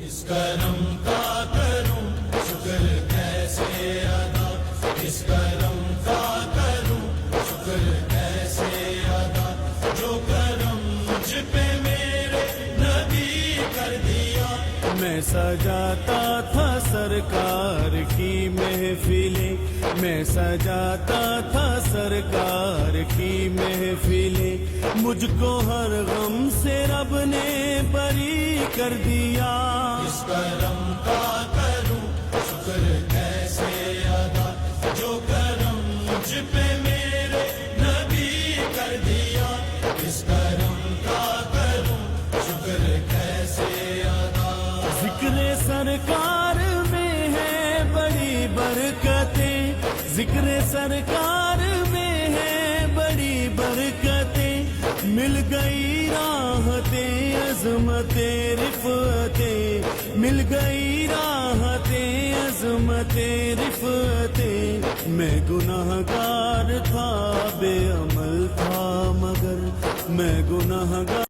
اس کرم کا کروں شکر کیسے ادا، اس کرم کا کروں شکر کیسے ادا، جو کرم مجھ پہ میرے نبی کر دیا۔ میں سجاتا تھا سرکار کی محفلیں، میں سجاتا تھا سرکار کی محفلیں، مجھ کو ہر غم سے رب نے بری کر دیا۔ اس کرم کا کروں شکر کیسے ادا، جو کرم مجھ پہ میرے نبی کر دیا۔ اس کرم کا کروں شکر کیسے ادا۔ ذکر سرکار میں ہے بڑی برکتیں، ذکر سرکار میں ہے بڑی برکتیں، مل گئی راحتیں عظمتیں رفعتیں، مل گئی راحتیں عظمتیں رفعتیں۔ میں گناہ گار تھا بے عمل تھا مگر میں گناہ گار